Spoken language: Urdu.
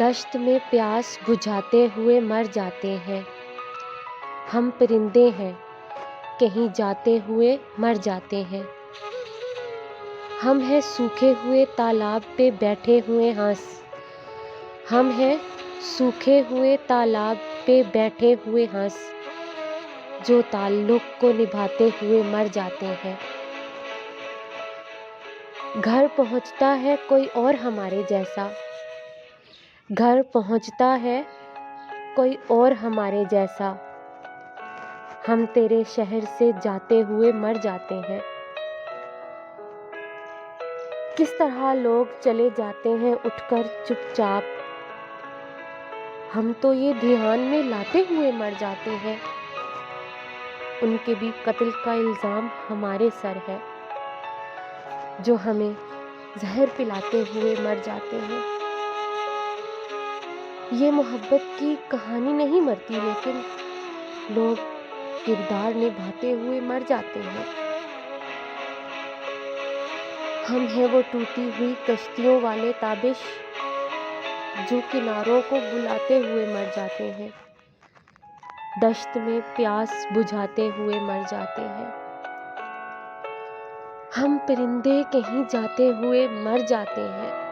دشت میں پیاس بجھاتے ہوئے مر جاتے ہیں۔ ہم پرندے ہیں، کہیں جاتے ہوئے مر جاتے ہیں۔ ہم ہیں سوکھے ہوئے تالاب پہ بیٹھے ہوئے ہنس۔ ہم ہیں سوکھے ہوئے تالاب پہ بیٹھے ہوئے ہنس، جو تعلق کو نبھاتے ہوئے مر جاتے ہیں۔ گھر پہنچتا ہے کوئی اور ہمارے جیسا، گھر پہنچتا ہے کوئی اور ہمارے جیسا، ہم تیرے شہر سے جاتے ہوئے مر جاتے ہیں۔ کس طرح لوگ چلے جاتے ہیں اٹھ کر چپ چاپ، ہم تو یہ دھیان میں لاتے ہوئے مر جاتے ہیں۔ ان کے بھی قتل کا الزام ہمارے سر ہے، جو ہمیں زہر پلاتے ہوئے مر جاتے ہیں۔ یہ محبت کی کہانی نہیں مرتی، لیکن لوگ کردار نبھاتے ہوئے مر جاتے ہیں۔ ہم ہیں وہ ٹوٹی ہوئی کشتیوں والے تابش، جو کناروں کو بلاتے ہوئے مر جاتے ہیں، دشت میں پیاس بجھاتے ہوئے مر جاتے ہیں۔ ہم پرندے کہیں جاتے ہوئے مر جاتے ہیں۔